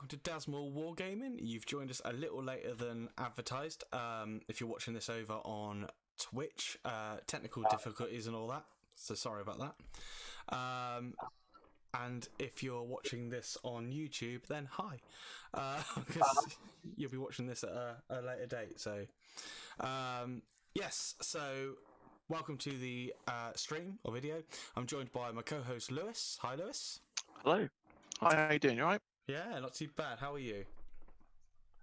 welcome to Dasmore Wargaming. You've joined us a little later than advertised. If you're watching this over on Twitch, technical difficulties and all that, so sorry about that. And if you're watching this on YouTube, then hi, because you'll be watching this at a later date. So, yes, so welcome to the stream or video. I'm joined by my co-host Lewis. Hi, Lewis. Hello. Hi, how you doing? You alright? Yeah, not too bad. How are you?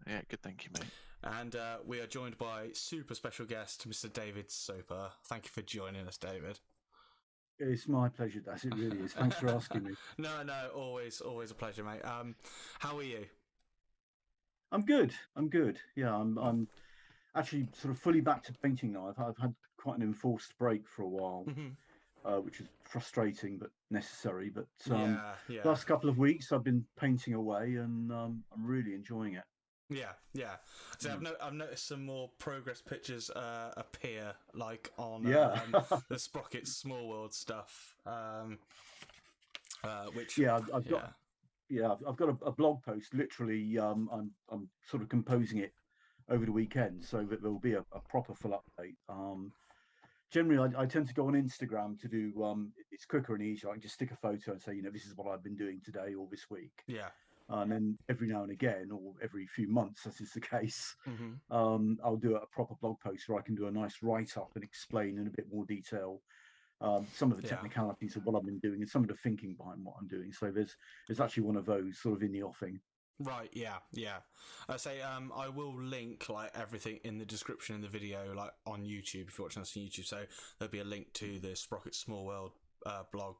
Yeah, good, thank you, mate. And we are joined by super special guest, Mr. David Soper. Thank you for joining us, David. It's my pleasure, Daz. It really is. Thanks for asking me. No, always a pleasure, mate. How are you? I'm good. Yeah, I'm actually sort of fully back to painting now. I've had quite an enforced break for a while, which is frustrating but necessary. But yeah. last couple of weeks I've been painting away, and I'm really enjoying it. Yeah. So I've noticed some more progress pictures appear, like on the Sprocket Small World stuff. Which I've got a blog post. Literally, I'm sort of composing it over the weekend, so that there will be a proper full update. Generally, I tend to go on Instagram to do. It's quicker and easier. I can just stick a photo and say, this is what I've been doing today or this week. Yeah. And then every now and again, or every few months, as is the case, I'll do a proper blog post where I can do a nice write-up and explain in a bit more detail some of the technicalities of what I've been doing and some of the thinking behind what I'm doing. So there's actually one of those sort of in the offing. Right, yeah. I say I will link like everything in the description in the video, like on YouTube if you're watching us on YouTube. So there'll be a link to the Sprocket Small World blog.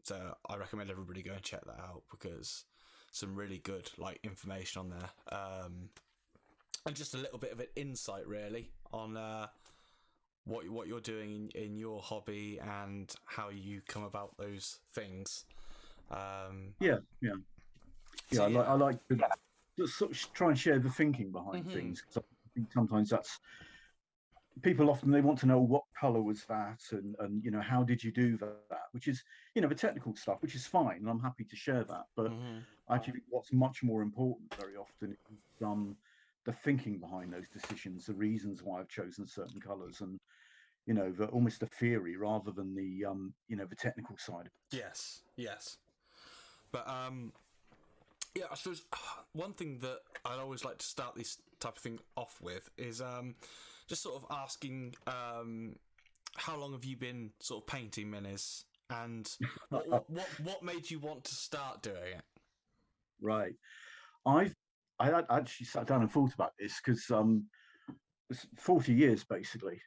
So I recommend everybody go and check that out because some really good like information on there, and just a little bit of an insight really on what you're doing in your hobby and how you come about those things. I like to sort of try and share the thinking behind things, because I think sometimes that's people often they want to know what color was that and how did you do that, which is the technical stuff, which is fine, and I'm happy to share that. But actually, what's much more important very often is the thinking behind those decisions, the reasons why I've chosen certain colors, and almost the theory rather than the the technical side of it. Yes. But I suppose one thing that I'd always like to start this type of thing off with is just sort of asking how long have you been sort of painting minis, and what made you want to start doing it? Right. I actually sat down and thought about this because it's 40 years basically.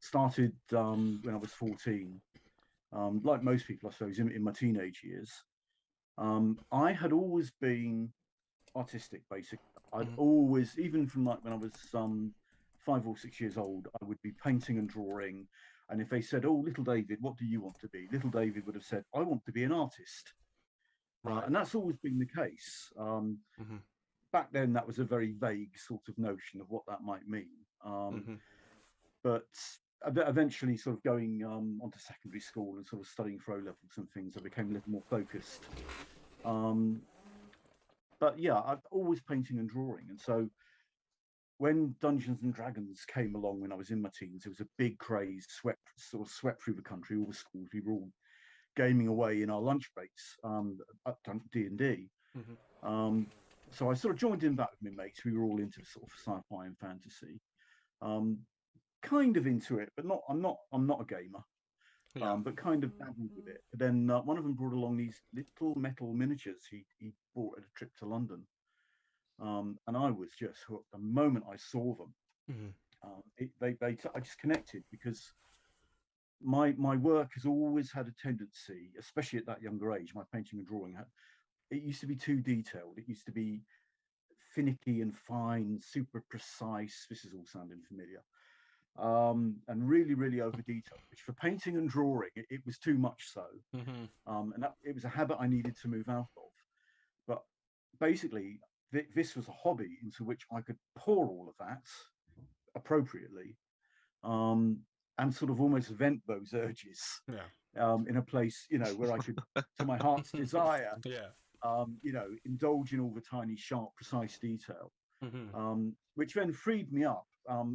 Started when I was 14. Like most people, I suppose, in my teenage years. I had always been artistic, basically. I'd always, even from like when I was 5 or 6 years old, I would be painting and drawing. And if they said, "Oh, little David, what do you want to be?" Little David would have said, "I want to be an artist." Right. And that's always been the case. Back then, that was a very vague sort of notion of what that might mean. But eventually, sort of going onto secondary school and sort of studying for O-levels and things, I became a little more focused. But yeah, I've always painting and drawing. And so when Dungeons and Dragons came along when I was in my teens, it was a big craze, swept through the country. All the schools, we were all gaming away in our lunch breaks at D&D. So I sort of joined in that with my mates. We were all into sort of sci-fi and fantasy. Kind of into it, but not. I'm not a gamer, but kind of dabbled with it. But then one of them brought along these little metal miniatures he bought at a trip to London, and I was just hooked the moment I saw them. I just connected because my work has always had a tendency, especially at that younger age, my painting and drawing it used to be too detailed. It used to be finicky and fine, super precise. This is all sounding familiar. And really, really over detailed, which for painting and drawing, it was too much so. And it was a habit I needed to move out of. But basically, this was a hobby into which I could pour all of that appropriately, and sort of almost vent those urges in a place, where I could, to my heart's desire. indulge in all the tiny, sharp, precise detail, Mm-hmm. which then freed me up.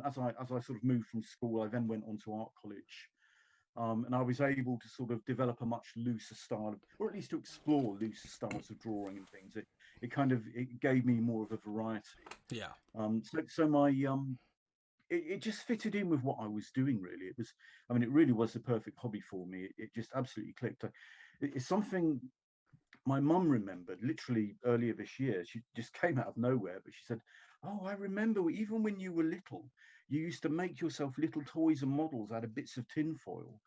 As I sort of moved from school, I then went on to art college, and I was able to sort of develop a much looser style, or at least to explore looser styles of drawing and things. It gave me more of a variety. Yeah. So my it just fitted in with what I was doing. Really, it really was the perfect hobby for me. It just absolutely clicked. It's something my mum remembered literally earlier this year. She just came out of nowhere, but she said, "Oh, I remember even when you were little, you used to make yourself little toys and models out of bits of tin foil."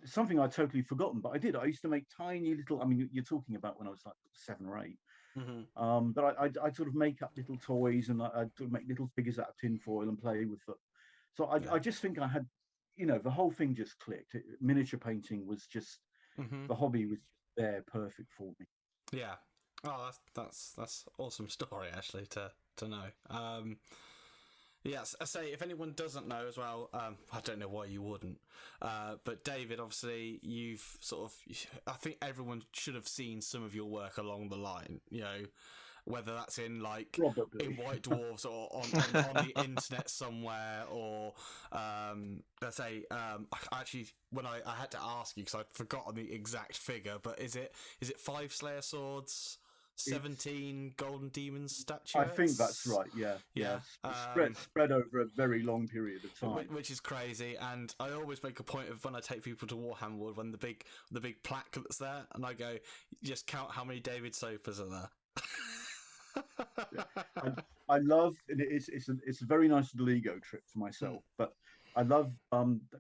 Something I'd totally forgotten, but I did. I used to make tiny little. I mean, you're talking about when I was like 7 or 8. Mm-hmm. But I'd sort of make up little toys, and I'd sort of make little figures out of tin foil and play with them. So Yeah. I just think I had, the whole thing just clicked. Miniature painting was just, Mm-hmm. the hobby was there, perfect for me. Yeah. Oh, that's awesome story actually to know. Yes, I say if anyone doesn't know as well, I don't know why you wouldn't. But David, obviously, you've sort of, I think everyone should have seen some of your work along the line. Whether that's in Probably. in White Dwarfs or on the internet somewhere, or let's say actually when I had to ask you because I'd forgotten the exact figure, but is it 5 Slayer swords? 17 golden demon statuettes. I think that's right. Yeah. Yeah. It's spread over a very long period of time, which is crazy. And I always make a point of when I take people to Warhammer World, when the big plaque that's there, and I go, just count how many David Sopers are there. I love it's a very nice little ego trip for myself, but I love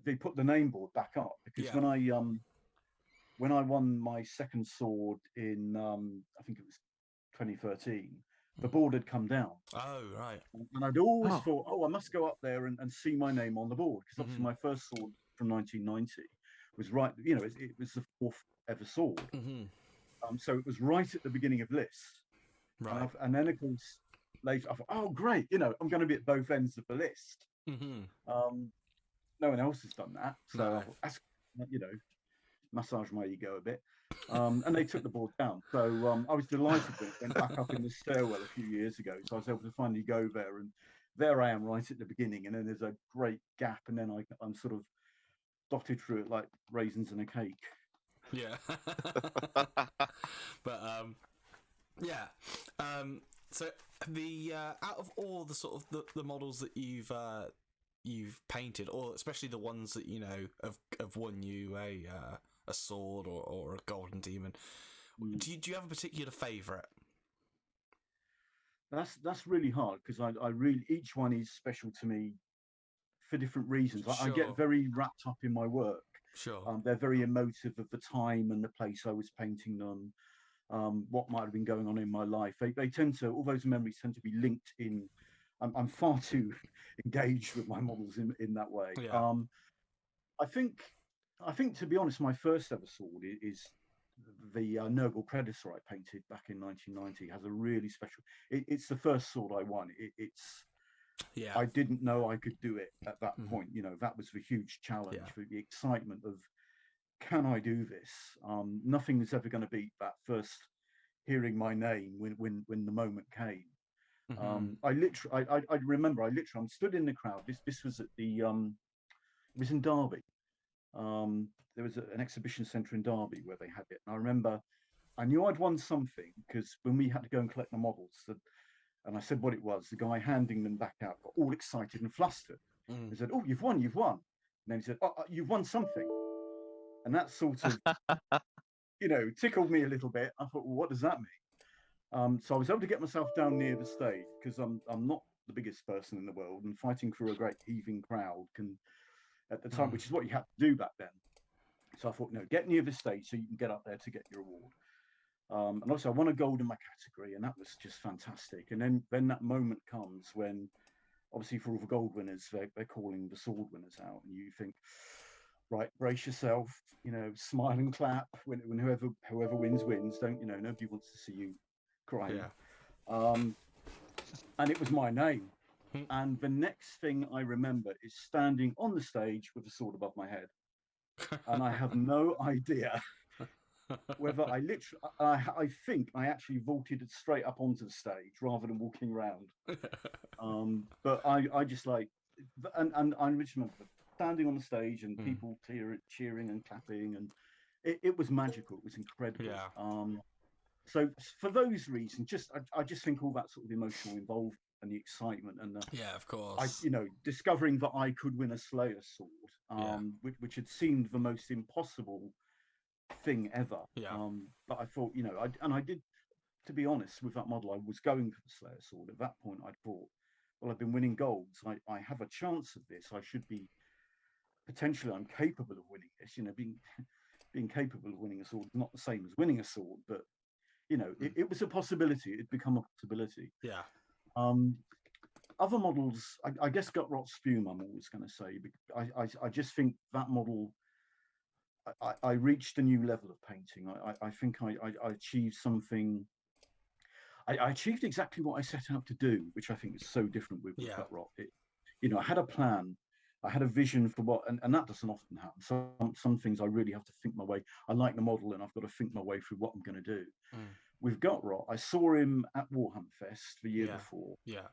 they put the name board back up because when I won my second sword in I think it was 2013, the board had come down. Oh, right. And I'd always thought, I must go up there and see my name on the board, because obviously my first sword from 1990 was right, it was the 4th ever sword. So it was right at the beginning of list. Right. And then, of course, later I thought, oh, great, I'm going to be at both ends of the list. No one else has done that. So I thought, that's, massage my ego a bit. And they took the board down. So I was delighted when it went back up in the stairwell a few years ago. So I was able to finally go there. And there I am right at the beginning. And then there's a great gap. And then I'm sort of dotted through it like raisins in a cake. Yeah. But, yeah. So the out of all the sort of the models that you've painted, or especially the ones that have won you a sword or a golden demon, do you have a particular favourite? That's really hard, because I really, each one is special to me for different reasons. Sure. I get very wrapped up in my work. Sure. They're very emotive of the time and the place I was painting them. What might have been going on in my life. They tend to, all those memories tend to be linked in. I'm far too engaged with my models in that way. Yeah. I think, to be honest, my first ever sword is the Nurgle Predator I painted back in 1990. Has a really special. It's the first sword I won. Yeah. I didn't know I could do it at that point. That was the huge challenge, for the excitement of, can I do this? Nothing is ever going to beat that first hearing my name when the moment came. I remember I'm stood in the crowd. This was at the it was in Derby. There was an exhibition centre in Derby where they had it, and I remember I knew I'd won something, because when we had to go and collect the models, and I said what it was, the guy handing them back out got all excited and flustered. He said, "Oh, you've won!" And then he said, "Oh, you've won something," and that sort of tickled me a little bit. I thought, well, what does that mean? So I was able to get myself down near the stage, because I'm not the biggest person in the world, and fighting through a great heaving crowd can, at the time, which is what you had to do back then. So I thought, no, get near the stage so you can get up there to get your award. And also I won a gold in my category, and that was just fantastic. And then that moment comes when, obviously, for all the gold winners, they're calling the sword winners out, and you think, right, brace yourself, smile and clap when whoever wins. Don't nobody wants to see you crying. And it was my name. And the next thing I remember is standing on the stage with a sword above my head. And I have no idea whether I literally, I think I actually vaulted it straight up onto the stage rather than walking around. But I just like, and I just remember standing on the stage and people cheering and clapping, and it was magical. It was incredible. Yeah. So for those reasons, I just think all that sort of emotional involvement and the excitement and Yeah, of course. discovering that I could win a Slayer sword, Yeah. which had seemed the most impossible thing ever. Yeah. But I thought, I did, to be honest, with that model, I was going for the Slayer sword. At that point, I thought, well, I've been winning golds. I have a chance of this. I should be potentially. I'm capable of winning this. Being capable of winning a sword is not the same as winning a sword, but it was a possibility. It'd become a possibility. Yeah. Other models, I guess Gutrock Spume, I'm always going to say. I just think that model, I reached a new level of painting. I think I achieved something. I achieved exactly what I set out to do, which I think is so different with Gutrock. I had a plan. I had a vision for what, and that doesn't often happen. Some things I really have to think my way. I like the model, and I've got to think my way through what I'm going to do. With Gutrock, I saw him at Warhammer Fest the year before. Yeah.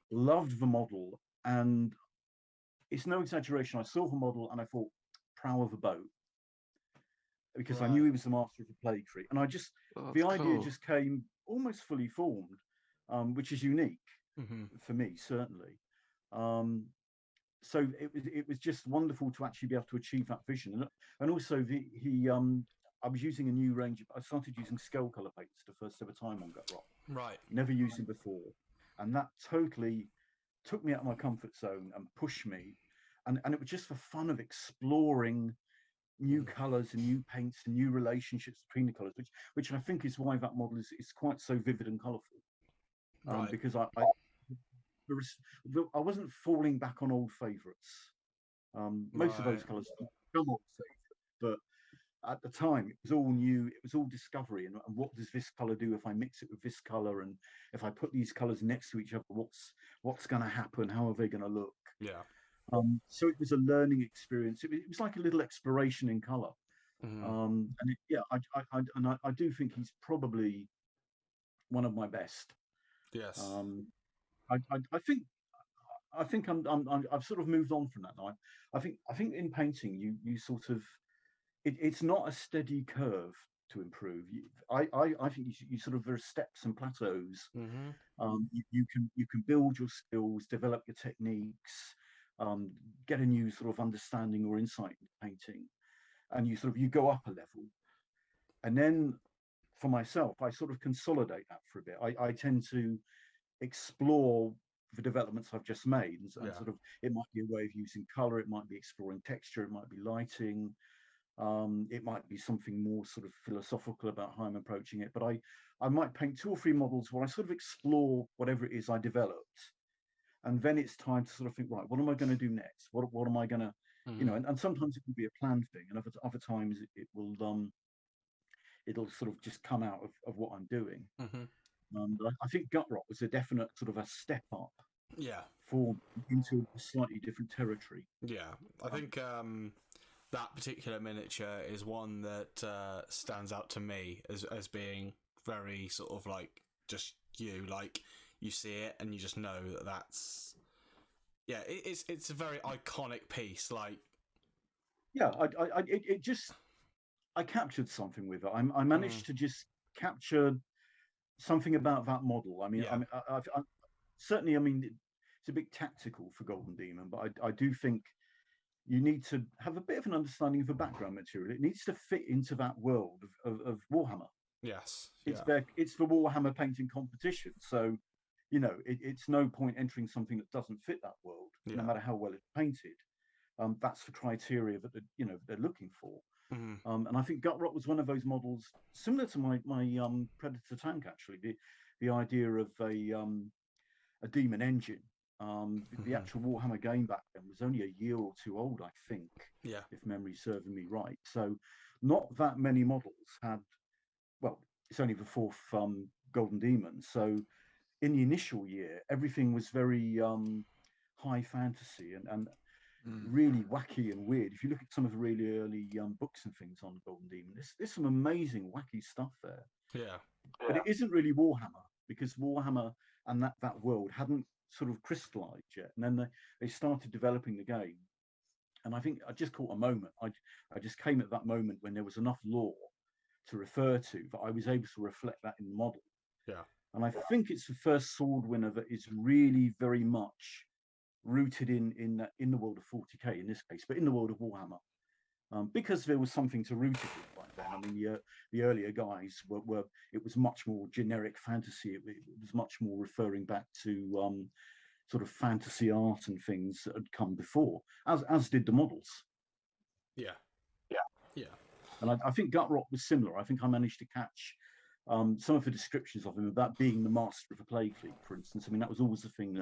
Loved the model, and it's no exaggeration. I saw the model, and I thought, prow of a boat, because I knew he was the master of the plague tree, and the idea just came almost fully formed, which is unique for me, certainly. So it was just wonderful to actually be able to achieve that vision, and also I was using a new range. I started using scale color paints the first ever time on Gutrock. Right. Never used them before, and that totally took me out of my comfort zone and pushed me, and it was just for fun of exploring new colors and new paints and new relationships between the colors, which I think is why that model is quite so vivid and colorful. Right. Because I wasn't falling back on old favorites. Most of those colors come old favorite, but at the time it was all new. It was all discovery, and what does this color do if I mix it with this color, and if I put these colors next to each other, what's going to happen? How are they going to look? Yeah. So it was a learning experience. It was like a little exploration in color. And I do think he's probably one of my best. Yes. I think I've sort of moved on from that now. I think in painting you sort of it's not a steady curve to improve. I think you sort of, there are steps and plateaus. You can build your skills, develop your techniques, get a new sort of understanding or insight into painting, and you go up a level, and then for myself, I sort of consolidate that for a bit. I tend to explore the developments I've just made, and sort of, it might be a way of using color, it might be exploring texture, it might be lighting, it might be something more sort of philosophical about how I'm approaching it. But I might paint 2 or 3 models where I sort of explore whatever it is I developed, and then it's time to sort of think, right, what am I going to do next? What am I going to, and sometimes it can be a planned thing, and other times it will it'll sort of just come out of what I'm doing. But I think Gutrock was a definite sort of a step up. Yeah. For into a slightly different territory. Yeah, I think that particular miniature is one that stands out to me as being very sort of like just like you see it and you just know that's it's a very iconic piece. Like, yeah, I captured something with it. I managed to just capture something about that model. I mean, I certainly, I mean, it's a bit tactical for Golden Demon, but I do think you need to have a bit of an understanding of the background material. It needs to fit into that world of Warhammer. Yes, it's the Warhammer painting competition, so it's no point entering something that doesn't fit that world, no matter how well it's painted. That's the criteria that they're looking for. And I think Gutrock was one of those models, similar to my Predator tank, actually. The idea of a demon engine. The actual Warhammer game back then was only a year or 2 old, I think, if memory serving me right. So not that many models had, well, it's only the 4th Golden Demon. So in the initial year, everything was very high fantasy. And really wacky and weird. If you look at some of the really early books and things on Golden Demon, there's some amazing wacky stuff there. Yeah. But it isn't really Warhammer, because Warhammer and that world hadn't sort of crystallized yet. And then they started developing the game. And I think I just caught a moment. I just came at that moment when there was enough lore to refer to that I was able to reflect that in the model. Yeah. And I think it's the first sword winner that is really very much rooted in the world of 40k in this case, but in the world of Warhammer, because there was something to root it in back then. I mean, the earlier guys were it was much more generic fantasy. It was much more referring back to sort of fantasy art and things that had come before, as did the models. Yeah. And I think Gutrock was similar. I think I managed to catch some of the descriptions of him about being the master of a plague fleet, for instance. I mean, that was always the thing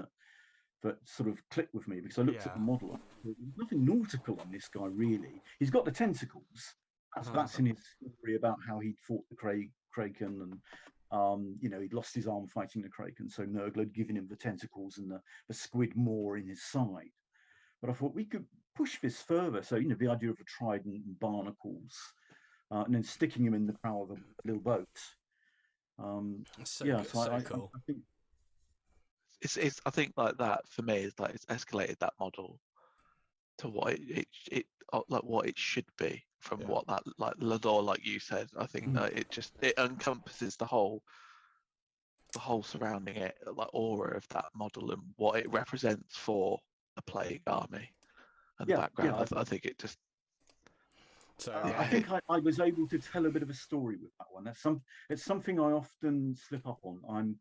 that sort of clicked with me, because I looked at the model. There's nothing nautical on this guy, really. He's got the tentacles. That's in his story about how he'd fought the Kraken, and he'd lost his arm fighting the Kraken, so Nurgle had given him the tentacles and the squid maw in his side. But I thought we could push this further. So, the idea of a trident and barnacles, and then sticking him in the prow of a little boat. So cool. I think it's I think like that for me is like it's escalated that model to what it like what it should be from what that like Lador, like you said. I think that it encompasses the whole surrounding it, like aura of that model and what it represents for a plague army and the background. I think it just. So I think I was able to tell a bit of a story with that one. It's something I often slip up on.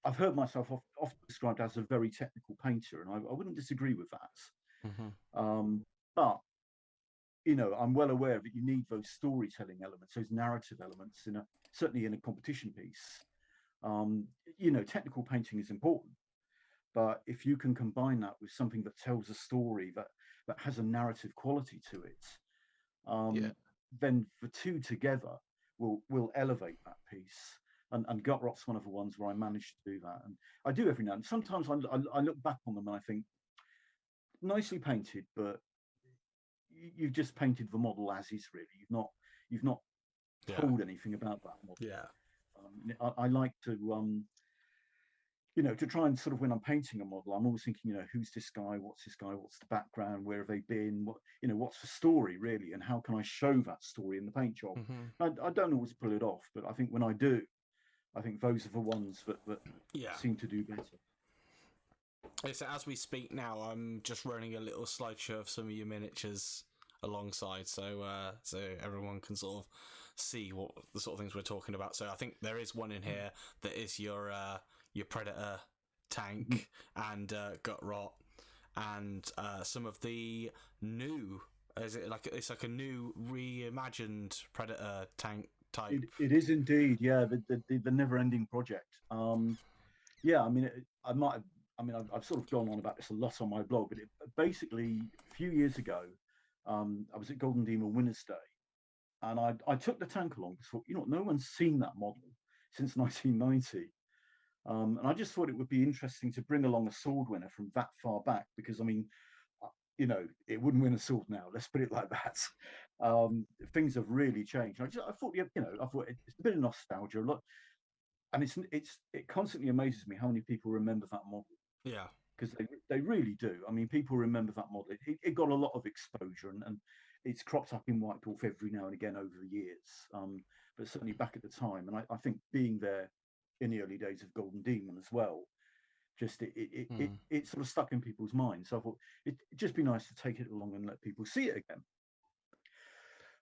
I've heard myself often described as a very technical painter, and I wouldn't disagree with that. But I'm well aware that you need those storytelling elements, those narrative elements, certainly in a competition piece. Technical painting is important, but if you can combine that with something that tells a story that has a narrative quality to it, then the two together will elevate that piece. And Gutrock's one of the ones where I managed to do that, and I do every now and sometimes I look back on them and I think, nicely painted, but you've just painted the model as is. Really, you've not told anything about that model. I like to to try and sort of, when I'm painting a model, I'm always thinking, who's this guy, what's the background, where have they been, what's the story really, and how can I show that story in the paint job. I don't always pull it off, but I think when I do, I think those are the ones that seem to do better. So as we speak now, I'm just running a little slideshow of some of your miniatures alongside, so everyone can sort of see what the sort of things we're talking about. So I think there is one in here that is your Predator tank and Gutrock, and some of the new. It's like a new reimagined Predator tank type. It is indeed, yeah. The never-ending project. I've sort of gone on about this a lot on my blog, but basically a few years ago, I was at Golden Demon Winners' Day, and I took the tank along. Thought, no one's seen that model since 1990, and I just thought it would be interesting to bring along a sword winner from that far back, because it wouldn't win a sword now. Let's put it like that. Things have really changed. I thought it's a bit of nostalgia, and it constantly amazes me how many people remember that model. Yeah, because they really do. I mean, people remember that model. It got a lot of exposure, and it's cropped up in White Dwarf every now and again over the years. But certainly back at the time, and I think being there in the early days of Golden Demon as well, just it sort of stuck in people's minds. So I thought it'd just be nice to take it along and let people see it again.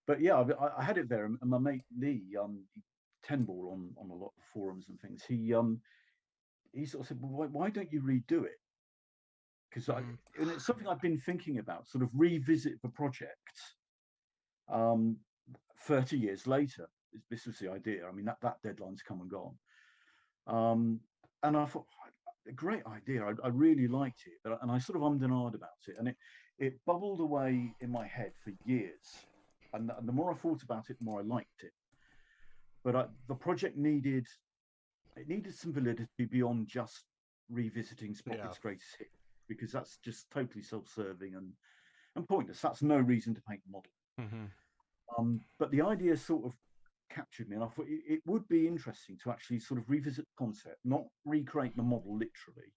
But yeah, I had it there, and my mate Lee, Tenball on a lot of forums and things, he sort of said, well, why don't you redo it? Because and it's something I've been thinking about, sort of revisit the project 30 years later. This was the idea. I mean, that deadline's come and gone. And I thought, a great idea. I really liked it, and I sort of ummed and ahed about it, and it bubbled away in my head for years. And the more I thought about it, the more I liked it. But the project needed some validity beyond just revisiting Sprocket's greatest hit. because that's just totally self-serving and pointless. That's no reason to paint a model. But the idea sort of captured me, and I thought it would be interesting to actually sort of revisit the concept, not recreate the model literally,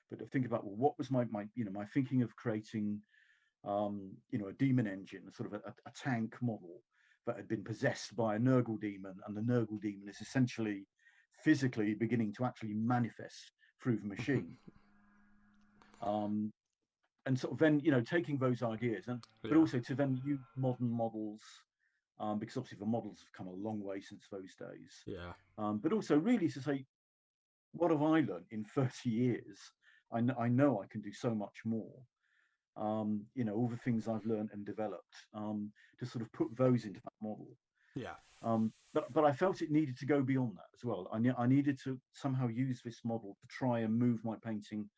but to think about, well, what was my thinking of creating a demon engine, sort of a tank model that had been possessed by a Nurgle demon, and the Nurgle demon is essentially physically beginning to actually manifest through the machine. And sort of then, taking those ideas, but also to then use modern models, because obviously the models have come a long way since those days. But also really to say, what have I learned in 30 years? I know I can do so much more. All the things I've learned and developed, to sort of put those into that model. But I felt it needed to go beyond that as well. I needed to somehow use this model to try and move my painting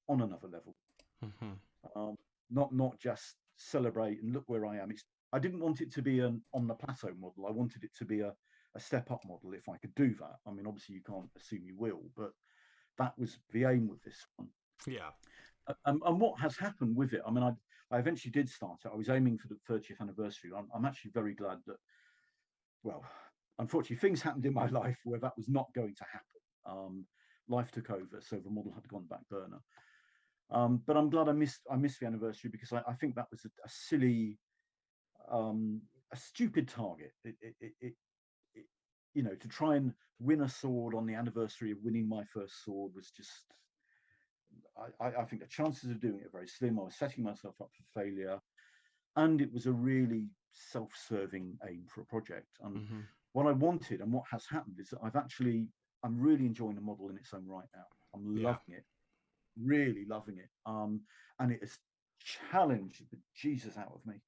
on another level. Not just celebrate and look where I am. I didn't want it to be an on the plateau model. I wanted it to be a step up model if I could do that. I mean, obviously you can't assume you will, but that was the aim with this one. And what has happened with it, I mean, I eventually did start it. I was aiming for the 30th anniversary. I'm actually very glad that, well, unfortunately, things happened in my life where that was not going to happen. Life took over, so the model had gone back burner. But I'm glad I missed the anniversary, because I think that was a silly, a stupid target. To try and win a sword on the anniversary of winning my first sword was just, I think the chances of doing it are very slim. I was setting myself up for failure, and it was a really self-serving aim for a project. And what I wanted and what has happened is that I'm really enjoying the model in its own right now. I'm loving it, really loving it. And it has challenged the Jesus out of me,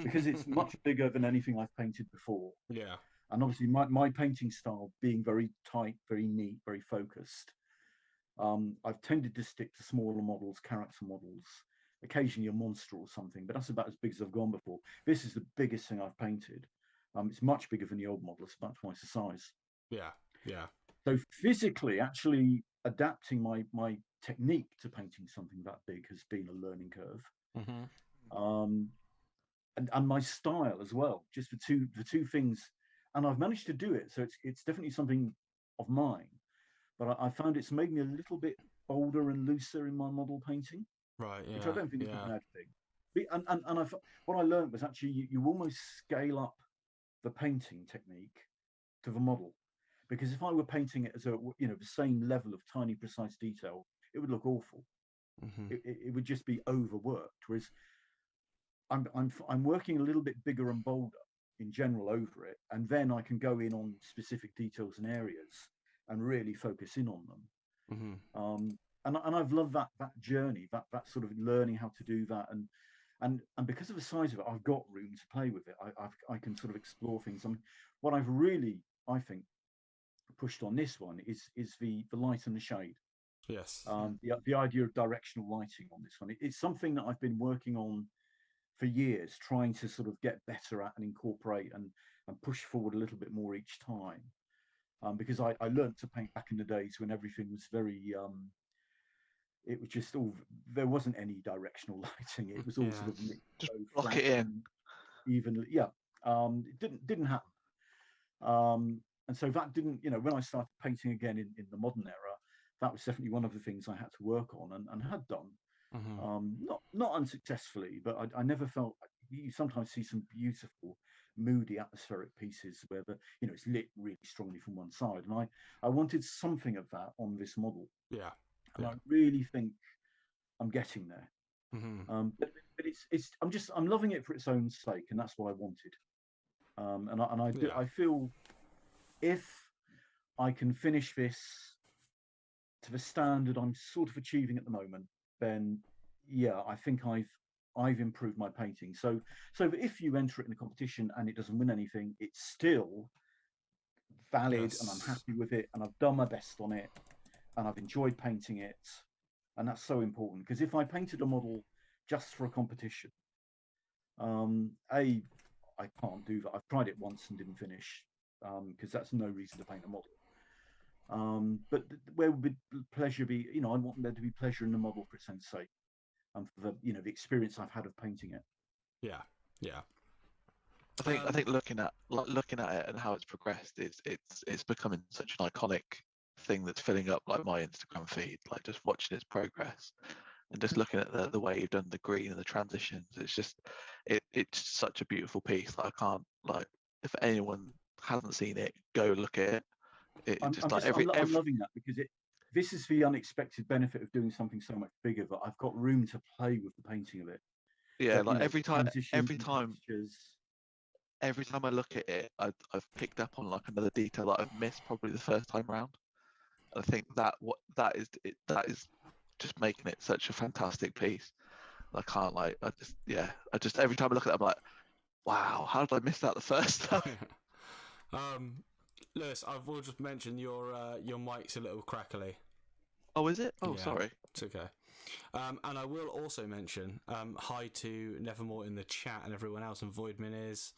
because it's much bigger than anything I've painted before. And obviously my painting style being very tight, very neat, very focused. I've tended to stick to smaller models, character models, occasionally a monster or something, but that's about as big as I've gone before. This is the biggest thing I've painted. It's much bigger than the old model. It's about twice the size. So physically, actually adapting my technique to painting something that big has been a learning curve. And my style as well, just the two things. And I've managed to do it. So it's definitely something of mine. But I found it's made me a little bit bolder and looser in my model painting, which I don't think is a bad thing. And what I learned was actually you almost scale up the painting technique to the model, because if I were painting it as the same level of tiny precise detail, it would look awful. It would just be overworked. Whereas I'm working a little bit bigger and bolder in general over it, and then I can go in on specific details and areas and really focus in on them. And I've loved that journey, that sort of learning how to do that, and because of the size of it, I've got room to play with it. I can sort of explore things. I mean, what I've really, I think, pushed on this one is the light and the shade. The idea of directional lighting on this one. It's something that I've been working on for years, trying to sort of get better at and incorporate and push forward a little bit more each time. Because I learned to paint back in the days when everything was very, it was just all, there wasn't any directional lighting. It was all sort of just block it in evenly. It didn't happen. And so that didn't, when I started painting again in the modern era, that was definitely one of the things I had to work on and had done. Not unsuccessfully, but I never felt. You sometimes see some beautiful, moody, atmospheric pieces where it's lit really strongly from one side, and I wanted something of that on this model. And I really think I'm getting there. But I'm loving it for its own sake, and that's what I wanted. I feel if I can finish this to the standard I'm sort of achieving at the moment, then I think I've improved my painting. So that if you enter it in a competition and it doesn't win anything, it's still valid, and I'm happy with it, and I've done my best on it, and I've enjoyed painting it, and that's so important. Because if I painted a model just for a competition, I can't do that. I've tried it once and didn't finish, because that's no reason to paint a model. But where would pleasure be? You know, I want there to be pleasure in the model for its own sake, and for the the experience I've had of painting it. Yeah, yeah. I think looking at it and how it's progressed, it's becoming such an iconic thing that's filling up like my Instagram feed. Like just watching its progress and just looking at the way you've done the green and the transitions. It's just it's such a beautiful piece. Like, I can't, like, if anyone hasn't seen it, go look at it. It just like I'm loving that because this is the unexpected benefit of doing something so much bigger. But I've got room to play with the painting of it. yeah, That, like transitions, textures. every time I look at it, I've picked up on like another detail that I've missed probably the first time round. And I think that is just making it such a fantastic piece. I can't, like, I just every time I look at it, I'm like, wow, how did I miss that the first time? Lewis, I will just mention your mic's a little crackly. Oh, is it? Oh, Yeah, sorry. it's okay. And I will also mention hi to Nevermore in the chat and everyone else, and Voidman is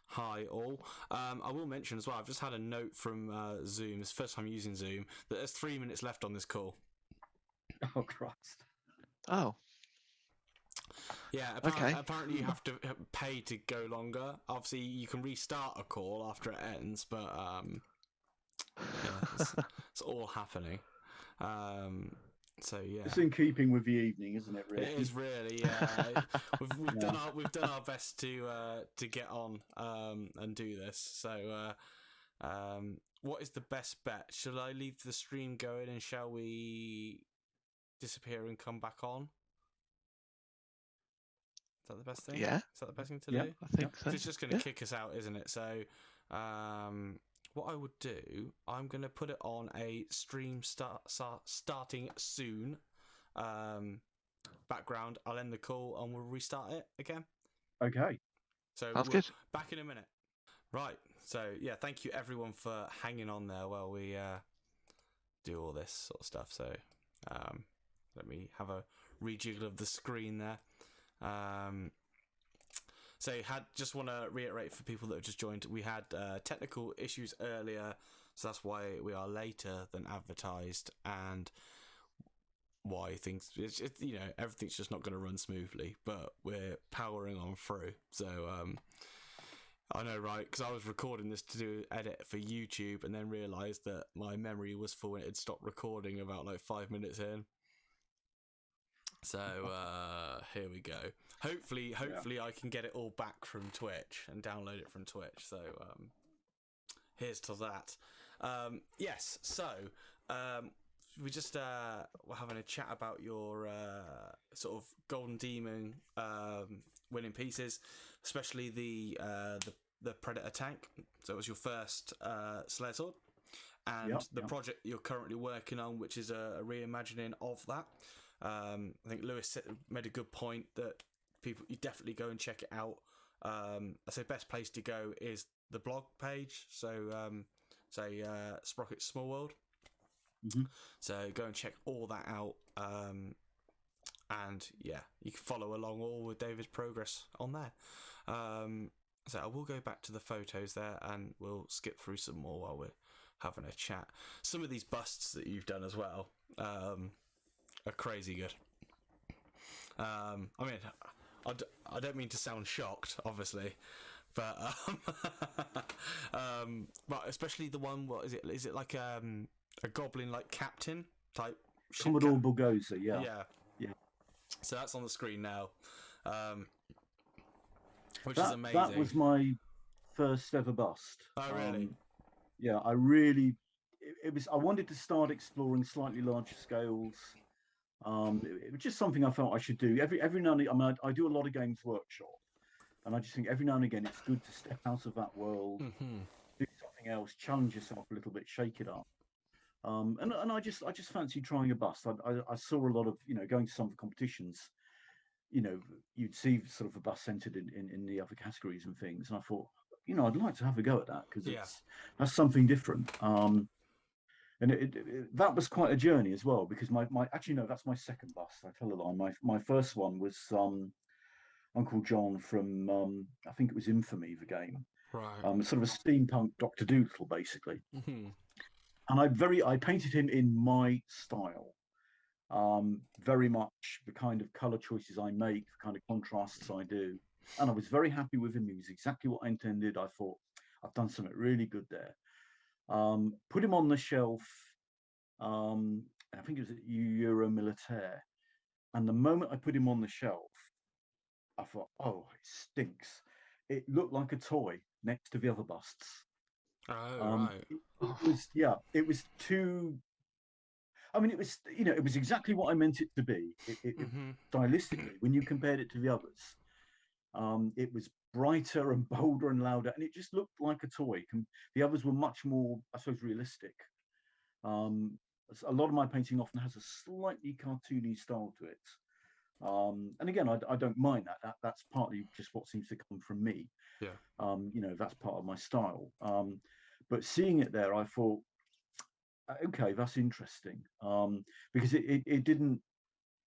hi all. I will mention as well, I've just had a note from Zoom, it's the first time using Zoom, that there's 3 minutes left on this call. Oh Christ. Oh. Yeah, apparently you have to pay to go longer. Obviously, you can restart a call after it ends, but yeah, it's all happening. So yeah, It's in keeping with the evening, isn't it? Really, it is really. Yeah, we've done our best to get on and do this. So what is the best bet? Should I leave the stream going and shall we disappear and come back on? Is that the best thing? Yeah. Is that the best thing to Yeah, do? I think so. It's just going to kick us out, isn't it? So, what I would do, I'm going to put it on a stream starting soon background. I'll end the call and we'll restart it again. Okay. So That's good. Back in a minute. Right. So yeah, thank you everyone for hanging on there while we do all this sort of stuff. So let me have a rejiggle of the screen there. So just want to reiterate for people that have just joined, we had technical issues earlier, so that's why we are later than advertised, and why things, everything's just not going to run smoothly, but we're powering on through. So I know, right? Because I was recording this to do edit for YouTube, and then realised that my memory was full and it had stopped recording about like 5 minutes in. So here we go. Hopefully I can get it all back from Twitch and download it from Twitch. So here's to that. Yes. So we just were having a chat about your sort of Golden Demon winning pieces, especially the Predator tank. So it was your first Slayer sword, and the project you're currently working on, which is a reimagining of that. I think Lewis made a good point that you definitely go and check it out. I say best place to go is the blog page. So Sprocket's Small World. Mm-hmm. So go and check all that out. And yeah, you can follow along all with David's progress on there. So I will go back to the photos there and we'll skip through some more while we're having a chat. Some of these busts that you've done as well are crazy good. I mean, I don't mean to sound shocked, obviously, but but especially the one. What is it? Is it like a goblin like captain type? Commodore Bulgoza, yeah. So that's on the screen now, which is amazing. That was my first ever bust. Oh, really? Yeah, I really. It was. I wanted to start exploring slightly larger scales. It was just something I felt I should do every now and then. I mean, I do a lot of Games Workshop, and I just think every now and again it's good to step out of that world, do something else, challenge yourself a little bit, shake it up. And I just fancy trying a bust. I saw a lot of going to some of the competitions. You'd see sort of a bust centered in the other categories and things, and I thought, I'd like to have a go at that because that's something different. And that was quite a journey as well, because actually no, that's my second bust. I tell a lie. My first one was Uncle John from I think it was Infamy, the game. Right. Sort of a steampunk Dr. Dolittle, basically. Mm-hmm. and I painted him in my style. Very much the kind of color choices I make, the kind of contrasts I do. And I was very happy with him. He was exactly what I intended. I thought, I've done something really good there. Put him on the shelf. I think it was at Euro Militaire. And the moment I put him on the shelf, I thought, oh, it stinks. It looked like a toy next to the other busts. Oh, right. It was, yeah, it was too. I mean, it was, it was exactly what I meant it to be. Stylistically, when you compared it to the others, it was brighter and bolder and louder, and it just looked like a toy. The others were much more, I suppose, realistic. A lot of my painting often has a slightly cartoony style to it. And again, I don't mind that. That's partly just what seems to come from me. Yeah. That's part of my style. But seeing it there, I thought, okay, that's interesting. Because it didn't.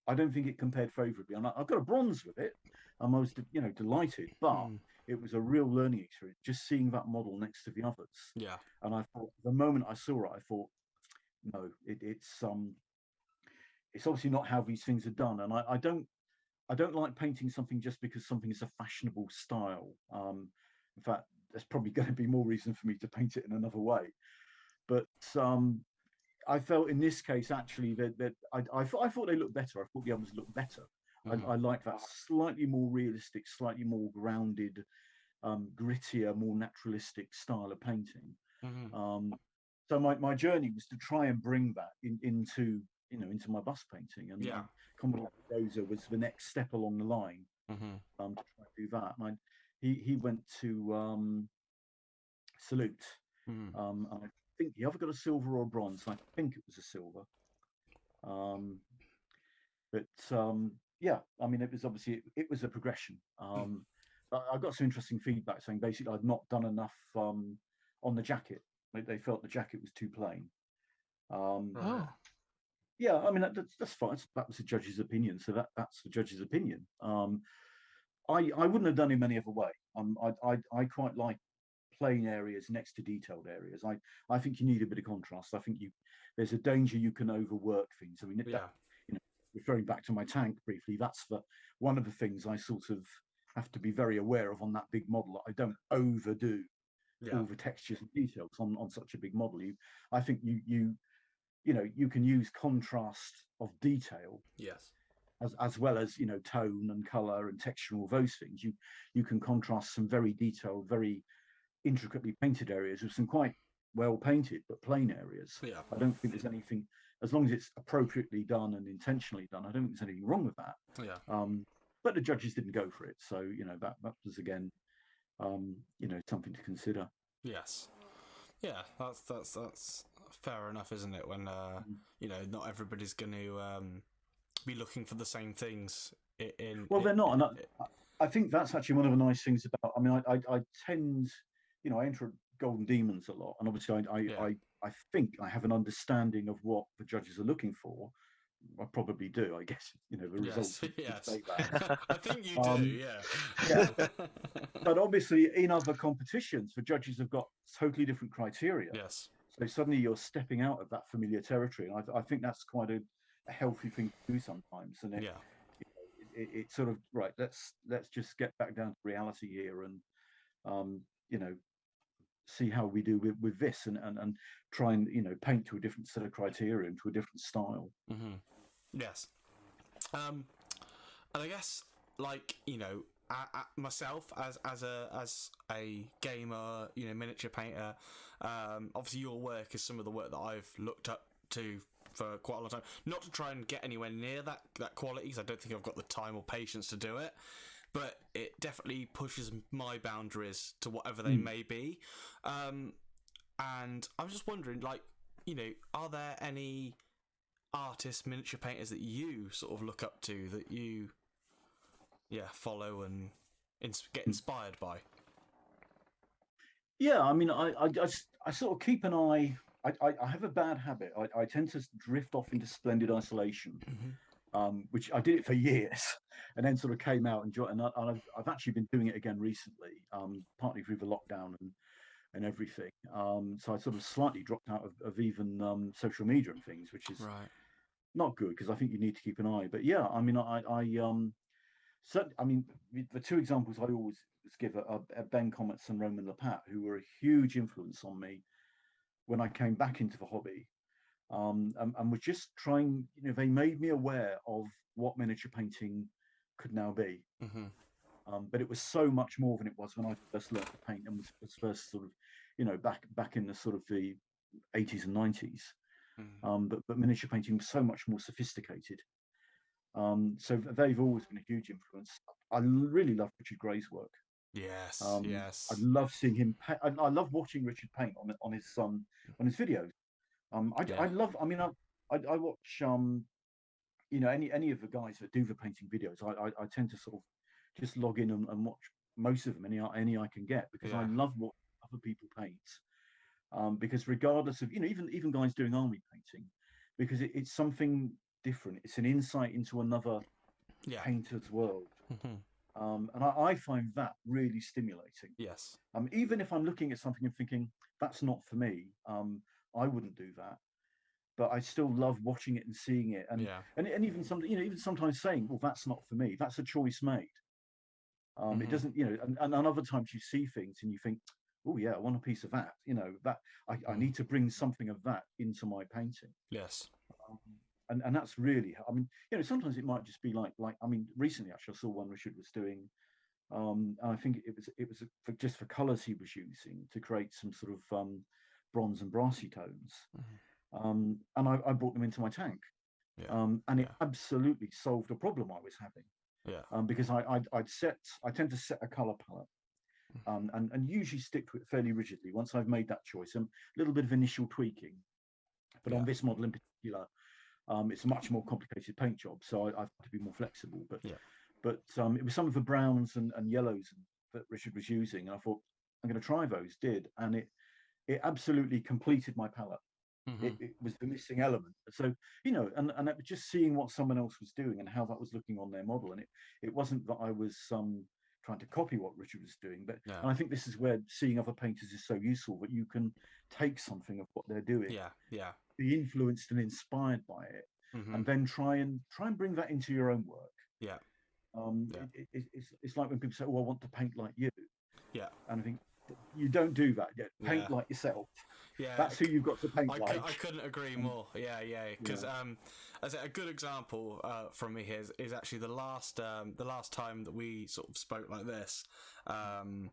I don't think it compared favourably. And I've got a bronze with it. I was, delighted. But it was a real learning experience just seeing that model next to the others. Yeah. And I thought, the moment I saw it, I thought, no, it's obviously not how these things are done. And I don't like painting something just because something is a fashionable style. In fact, there's probably going to be more reason for me to paint it in another way. But I felt in this case actually that I thought they looked better. I thought the others looked better. I like that slightly more realistic, slightly more grounded, grittier, more naturalistic style of painting. So my journey was to try and bring that into my bust painting, and Commodore Mendoza was the next step along the line to try and do that. And he went to Salute, and I think he either got a silver or a bronze. I think it was a silver. Yeah, I mean, it was obviously it was a progression. I got some interesting feedback saying basically I'd not done enough on the jacket. They felt the jacket was too plain. Yeah, I mean that's fine. That was the judge's opinion, so that's the judge's opinion. I wouldn't have done him any other way. I quite like plain areas next to detailed areas. I think you need a bit of contrast. I think there's a danger you can overwork things. I mean, referring back to my tank briefly, that's one of the things I sort of have to be very aware of on that big model. I don't overdo all the textures and details on such a big model. I think you can use contrast of detail, as well as tone and color and texture and all those things. You can contrast some very detailed, very intricately painted areas with some quite well painted but plain areas. I don't think there's anything, as long as it's appropriately done and intentionally done, I don't think there's anything wrong with that. But the judges didn't go for it, so that was again something to consider. Yes. Yeah, that's fair enough, isn't it? When not everybody's going to be looking for the same things. They're not, and I think that's actually one of the nice things about. I mean, I tend, I enter Golden Demons a lot, and obviously I think I have an understanding of what the judges are looking for. I probably do. I guess the results. Yes. I think you do. Yeah. But obviously, in other competitions, the judges have got totally different criteria. Yes. So suddenly you're stepping out of that familiar territory, and I think that's quite a healthy thing to do sometimes. And it's sort of right. Let's just get back down to reality here, and see how we do with this, and try and paint to a different set of criteria and to a different style. Yes. And I guess myself as a gamer, miniature painter, obviously your work is some of the work that I've looked up to for quite a long time. Not to try and get anywhere near that quality, because I don't think I've got the time or patience to do it. But it definitely pushes my boundaries to whatever they may be. And I'm just wondering, are there any artists, miniature painters that you sort of look up to, that you follow and get inspired by? Yeah, I mean, I sort of keep an eye. I have a bad habit. I tend to drift off into splendid isolation, which I did it for years, and then sort of came out and I've actually been doing it again recently, partly through the lockdown and everything. So I sort of slightly dropped out of even social media and things, which is Right. not good because I think you need to keep an eye. But yeah, I mean, I mean, the two examples I always give are Ben Comets and Roman Lepat, who were a huge influence on me when I came back into the hobby. And was just trying, they made me aware of what miniature painting could now be. But it was so much more than it was when I first learned to paint and was first sort of, back in the sort of the 80s and 90s. But miniature painting was so much more sophisticated. So they've always been a huge influence. I really love Richard Gray's work. Yes, yes. I love seeing him. I love watching Richard paint on his videos. I love. I mean, I watch any of the guys that do the painting videos. I tend to sort of just log in and watch most of them, any I can get, because I love what other people paint. Because regardless of even guys doing army painting, because it's something different. It's an insight into another painter's world. And I find that really stimulating. Yes. Even if I'm looking at something and thinking that's not for me, I wouldn't do that. But I still love watching it and seeing it, and even sometimes saying, "Well, that's not for me." That's a choice made. It doesn't, and other times you see things and you think, "Oh yeah, I want a piece of that." That I need to bring something of that into my painting. Yes. And that's really, I mean, sometimes it might just be like I mean, recently actually I saw one Richard was doing, and I think it was just for colours he was using to create some sort of bronze and brassy tones, and I brought them into my tank, and it absolutely solved a problem I was having, because I tend to set a colour palette, and usually stick to it fairly rigidly once I've made that choice, and a little bit of initial tweaking, but on this model in particular. It's a much more complicated paint job, so I've had to be more flexible. But it was some of the browns and yellows that Richard was using, and I thought I'm going to try those. Did, and it absolutely completed my palette. It was the missing element. So and it was just seeing what someone else was doing and how that was looking on their model, and it wasn't that I was trying to copy what Richard was doing, but and I think this is where seeing other painters is so useful, that you can take something of what they're doing. Be influenced and inspired by it, and then try and bring that into your own work. It's like when people say, "Oh, I want to paint like you." And I think you don't do that yet. Paint like yourself. That's who you've got to paint like. I couldn't agree more. Because as a good example from me here is actually the last time that we sort of spoke like this. I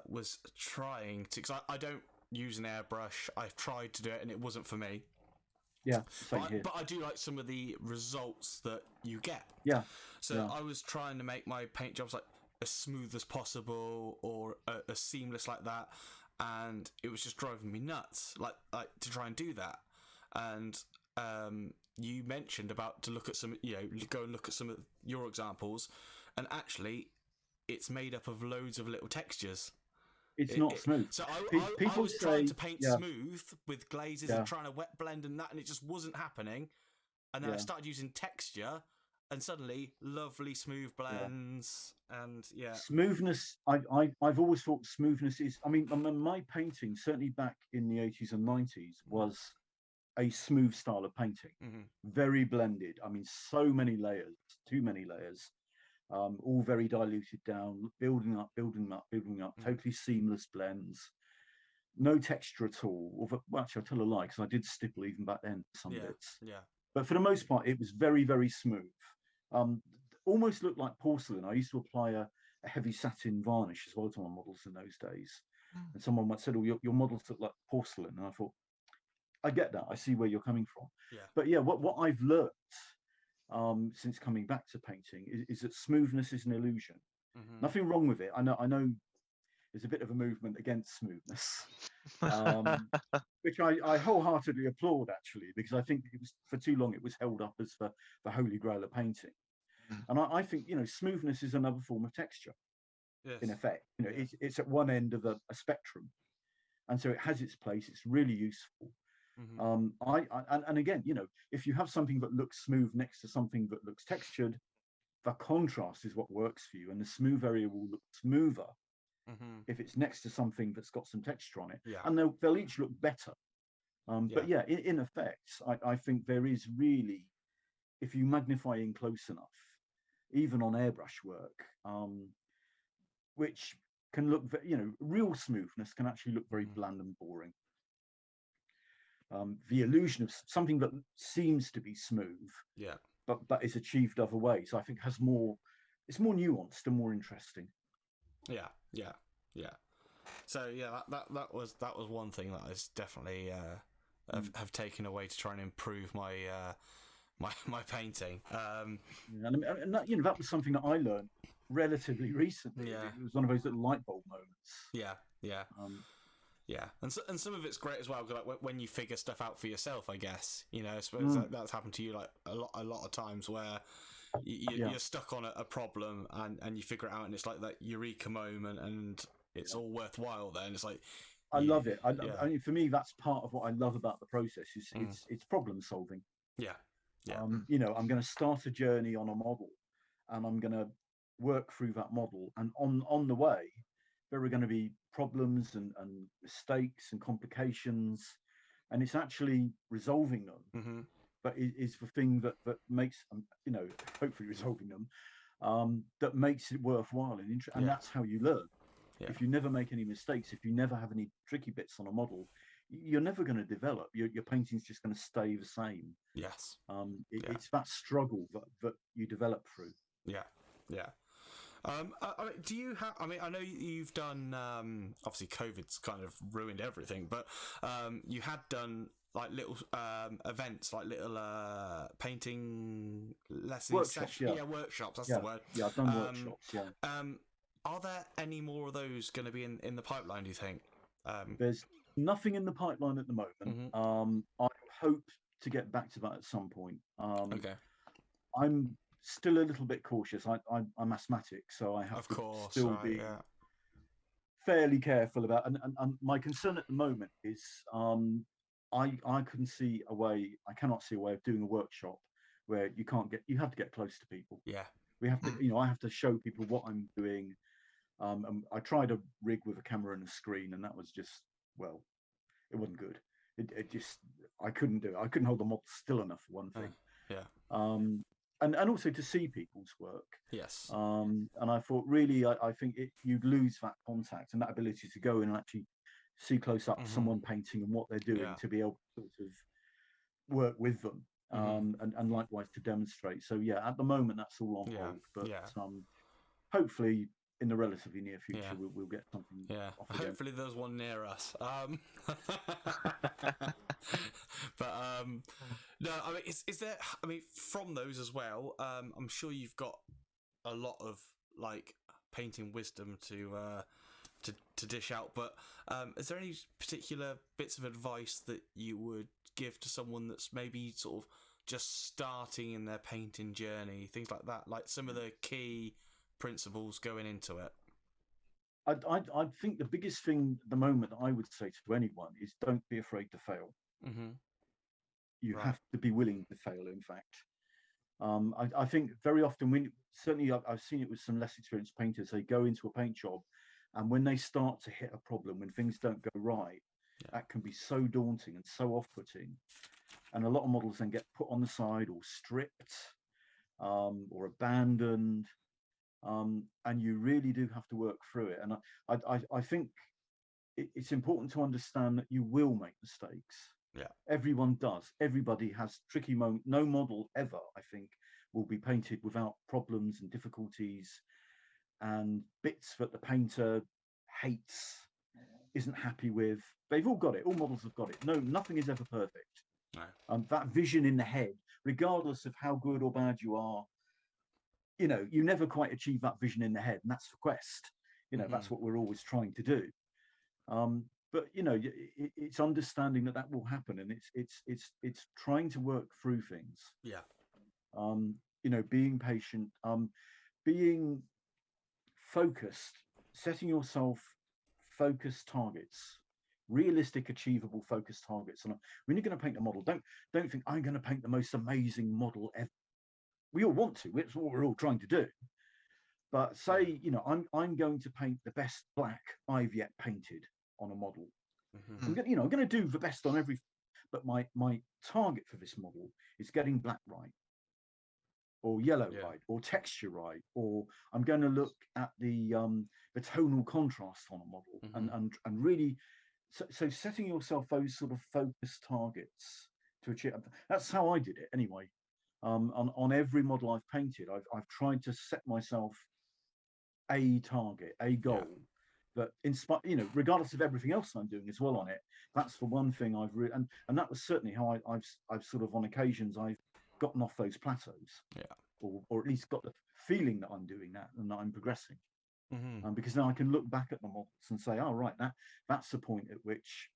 was trying to, because I don't use an airbrush. I've tried to do it and it wasn't for me. But I do like some of the results that you get. I was trying to make my paint jobs like as smooth as possible, or as seamless like that, and it was just driving me nuts, like to try and do that. And you mentioned about to look at some, go and look at some of your examples, and actually it's made up of loads of little textures. It's not smooth. So I was trying to paint smooth with glazes and trying to wet blend and that, and it just wasn't happening. And then I started using texture, and suddenly lovely smooth blends and smoothness. I've always thought smoothness is. I mean, my painting certainly back in the 80s and 90s was a smooth style of painting, very blended. I mean, so many layers, too many layers. All very diluted down, building up, totally seamless blends, no texture at all. Well, actually, I'll tell a lie, because I did stipple even back then some bits. But for the most part, it was very, very smooth. Almost looked like porcelain. I used to apply a heavy satin varnish as well to my models in those days. And someone might say, "Oh, your models look like porcelain." And I thought, I get that. I see where you're coming from. But what I've learnt since coming back to painting is that smoothness is an illusion. Nothing wrong with it. I know there's a bit of a movement against smoothness, which I wholeheartedly applaud, actually, because I think it was, for too long, it was held up as the holy grail of painting. And I think smoothness is another form of texture. In effect, it's at one end of a spectrum, and so it has its place. It's really useful. And again, if you have something that looks smooth next to something that looks textured, the contrast is what works for you, and the smooth area will look smoother if it's next to something that's got some texture on it, Yeah. and they'll each look better. But yeah, in effect, I think there is really, if you magnify in close enough, even on airbrush work, which can look, real smoothness can actually look very bland and boring. The illusion of something that seems to be smooth, but is achieved other ways, I think it's more nuanced and more interesting. Yeah. So yeah, that was one thing that I definitely have taken away to try and improve my my painting. And that, that was something that I learned relatively recently. Yeah. It was one of those little light bulb moments. Yeah. And some of it's great as well, like when you figure stuff out for yourself, I guess, I suppose that's happened to you like a lot of times where you're stuck on a problem and you figure it out, and it's like that eureka moment, and it's all worthwhile then. It's like, I love it. I mean, for me, that's part of what I love about the process is it's problem solving. I'm going to start a journey on a model, and I'm going to work through that model, and on the way there are going to be problems and mistakes and complications, and it's actually resolving them. But it is the thing that makes hopefully resolving them that makes it worthwhile and interesting. And that's how you learn. If you never make any mistakes, if you never have any tricky bits on a model, you're never going to develop. Your painting's just going to stay the same. Yes. It's that struggle that you develop through. Do you have? I mean, I know you've done. Obviously, COVID's kind of ruined everything, but you had done like little events, like little painting lessons, workshops. Workshops. That's the word. Yeah, I've done workshops. Yeah. Are there any more of those going to be in the pipeline, do you think? There's nothing in the pipeline at the moment. I hope to get back to that at some point. Okay. I'm still a little bit cautious. I'm asthmatic, so I have to still be fairly careful about. And my concern at the moment is I cannot see a way of doing a workshop where you have to get close to people. Yeah. We have to, I have to show people what I'm doing. And I tried a rig with a camera and a screen, and that was just, it wasn't good. It just, I couldn't do it. I couldn't hold the model still enough for one thing. And also to see people's work. Yes. And I thought, really, I think you'd lose that contact and that ability to go in and actually see close up someone painting and what they're doing, to be able to sort of work with them, and likewise to demonstrate. So at the moment that's all on hold, but hopefully in the relatively near future we'll get something. Off again. Hopefully there's one near us. But no, I mean, is there? I mean, from those as well, I'm sure you've got a lot of like painting wisdom to dish out. But is there any particular bits of advice that you would give to someone that's maybe sort of just starting in their painting journey, things like that, like some of the key principles going into it? I think the biggest thing at the moment that I would say to anyone is don't be afraid to fail. You have to be willing to fail, in fact. I think very often, certainly I've seen it with some less experienced painters, they go into a paint job, and when they start to hit a problem, when things don't go right, that can be so daunting and so off-putting. And a lot of models then get put on the side or stripped or abandoned. And you really do have to work through it. And I think it's important to understand that you will make mistakes. Everyone does. Everybody has tricky moments. No model ever, I think, will be painted without problems and difficulties and bits that the painter hates, isn't happy with. They've all got it. All models have got it. No, nothing is ever perfect. That vision in the head, regardless of how good or bad you are, you never quite achieve that vision in the head, and that's the quest. That's what we're always trying to do. But it's understanding that will happen, and it's trying to work through things. Being patient, being focused, setting yourself focused targets, realistic, achievable, focused targets. And when you're going to paint a model, don't think I'm going to paint the most amazing model ever. We all want to. It's what we're all trying to do. But say, you know, I'm going to paint the best black I've yet painted on a model. I'm going, you know, I'm going to do the best on every, but my target for this model is getting black right, or yellow right, or texture right, or I'm going to look at the tonal contrast on a model, and really, so setting yourself those sort of focused targets to achieve. That's how I did it anyway. On every model I've painted, I've tried to set myself a target, a goal. That you know, regardless of everything else I'm doing as well on it, that's the one thing I've really, and that was certainly how I've sort of on occasions I've gotten off those plateaus, or at least got the feeling that I'm doing that and that I'm progressing, because now I can look back at the models and say, oh right, that's the point at which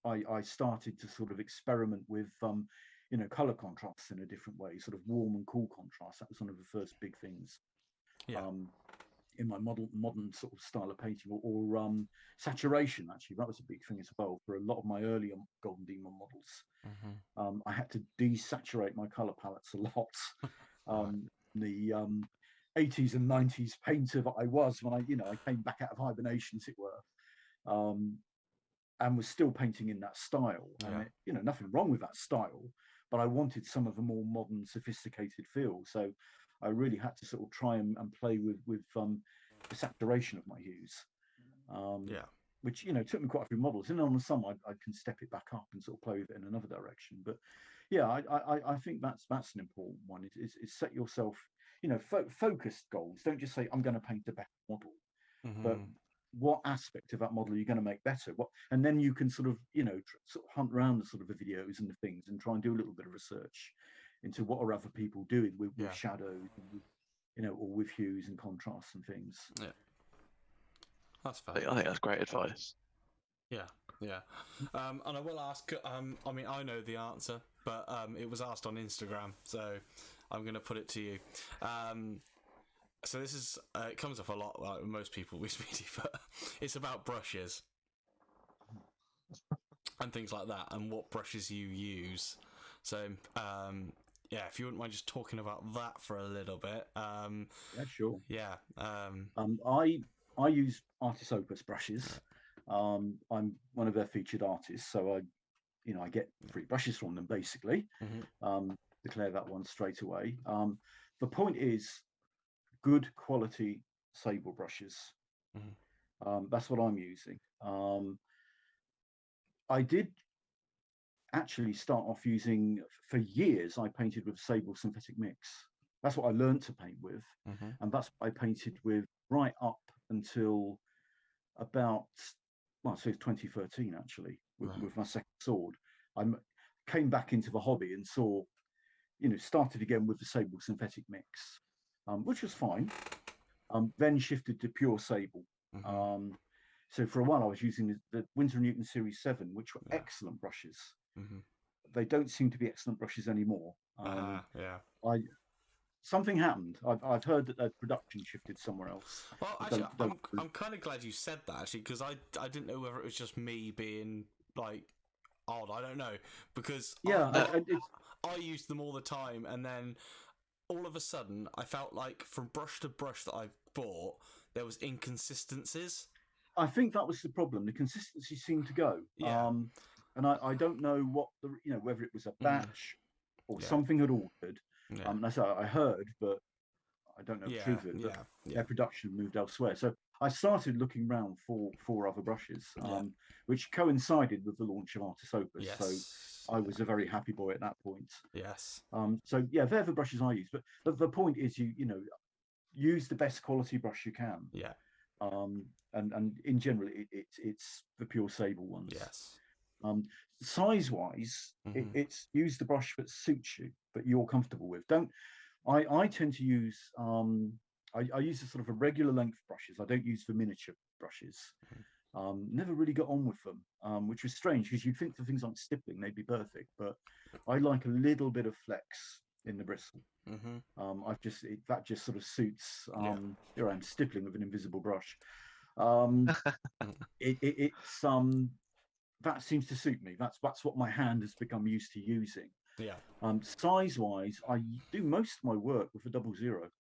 I started to sort of experiment with you know, color contrasts in a different way, sort of warm and cool contrast. That was one of the first big things. In my modern sort of style of painting, or saturation. Actually, that was a big thing as well for a lot of my earlier Golden Demon models. I had to desaturate my color palettes a lot. The 80s and 90s painter that I was when I came back out of hibernation, as it were, and was still painting in that style. And you know, nothing wrong with that style, but I wanted some of the more modern, sophisticated feel. So I really had to sort of try and play with the saturation of my hues, which, you know, took me quite a few models. And on some, I can step it back up and sort of play with it in another direction. But yeah, I think that's an important one. Is set yourself, you know, focused goals. Don't just say I'm going to paint a better model, but what aspect of that model are you going to make better? And then you can sort of, you know, sort of hunt around the sort of the videos and the things and try and do a little bit of research into what are other people doing with shadows, and with, you know, or with hues and contrasts and things. Yeah, that's fair. I think that's great advice. Yeah. And I will ask. I mean, I know the answer, but it was asked on Instagram, so I'm going to put it to you. So this is it comes up a lot, like most people we speak to, but it's about brushes and things like that, and what brushes you use. So yeah, if you wouldn't mind just talking about that for a little bit. Yeah, sure. Yeah. I use Artist Opus brushes. I'm one of their featured artists, so I get free brushes from them basically. Declare that one straight away. The point is, good quality sable brushes. That's what I'm using. I did actually start off using, for years I painted with sable synthetic mix. That's what I learned to paint with, and that's what I painted with right up until about, well, so it's 2013 actually, with my second sword. I came back into the hobby and saw, you know, started again with the sable synthetic mix, which was fine. Then shifted to pure sable. So for a while I was using the Winsor & Newton Series 7, which were excellent brushes. They don't seem to be excellent brushes anymore. Something happened. I've heard that their production shifted somewhere else. Well, actually, I'm kind of glad you said that, actually, because I didn't know whether it was just me being like odd. I don't know, because I used them all the time, and then all of a sudden I felt like from brush to brush that I bought, there was inconsistencies. I think that was the problem. The consistency seemed to go. And I don't know what whether it was a batch or something had altered. That's what I heard, but I don't know the truth of it. Their production moved elsewhere. So I started looking around for other brushes, which coincided with the launch of Artist Opus. So I was a very happy boy at that point. So yeah, they're the brushes I use. But the point is, you use the best quality brush you can. And in general, it's the pure sable ones. Size wise, it's use the brush that suits you, that you're comfortable with. I tend to use I use a sort of a regular length brushes. I don't use the miniature brushes. Never really got on with them, which was strange, because you'd think for things like stippling they'd be perfect, but I like a little bit of flex in the bristle. That just sort of suits. Here I am stippling with an invisible brush. It's that seems to suit me. That's what my hand has become used to using. Size wise, I do most of my work with a 00.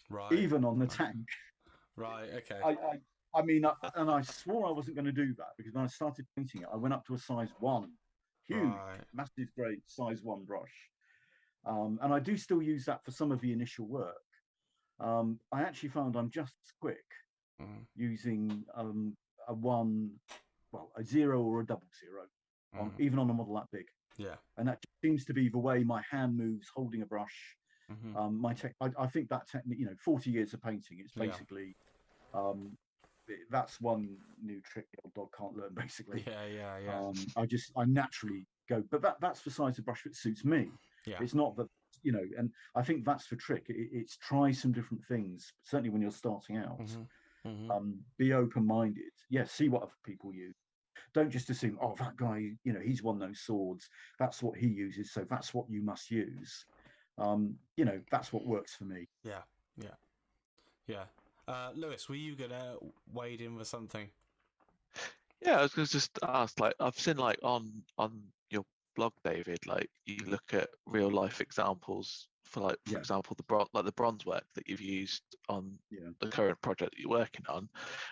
Right. even on the tank. Right. Okay. I mean, and I swore I wasn't going to do that, because when I started painting it, I went up to a size 1, huge, Right. massive, great size 1 brush. And I do still use that for some of the initial work. I actually found I'm just as quick using a 1, well, a 0 or a 00, even on a model that big. Yeah. And that seems to be the way my hand moves holding a brush. I think that technique, 40 years of painting, it's basically that's one new trick the old dog can't learn, basically. Yeah. I naturally go, but that's the size of brush that suits me. Yeah. It's not that, and I think that's the trick. It's try some different things, certainly when you're starting out. Be open-minded. See what other people use. Don't just assume, oh, that guy, he's won those swords, that's what he uses, so that's what you must use. That's what works for me. Yeah. Lewis, were you gonna wade in with something? Yeah, I was going to just ask, like, I've seen, like, on your blog, David, like, you look at real life examples for, like, for example, the bronze work that you've used on the current project that you're working on.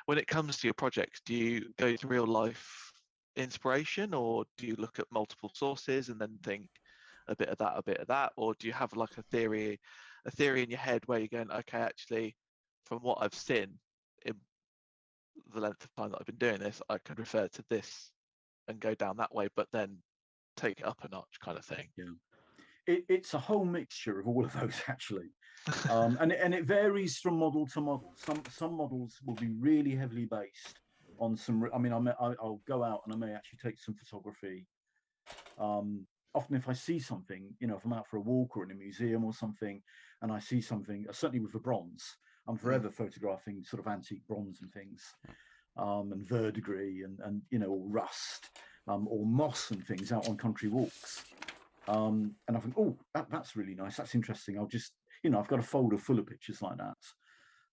When it comes to your projects, do you go to real life inspiration, or do you look at multiple sources and then think a bit of that, or do you have like a theory in your head where you're going, okay, actually, from what I've seen in the length of time that I've been doing this, I could refer to this and go down that way, but then take it up a notch, kind of thing? It's a whole mixture of all of those, actually. And it varies from model to model. Some models will be really heavily based on some. I mean, I'll go out and I may actually take some photography. Often, if I see something, if I'm out for a walk or in a museum or something, and I see something, certainly with the bronze, I'm forever photographing sort of antique bronze and things, and verdigris and or rust, or moss and things out on country walks. And I think, oh, that's really nice. That's interesting. I'll just, I've got a folder full of pictures like that.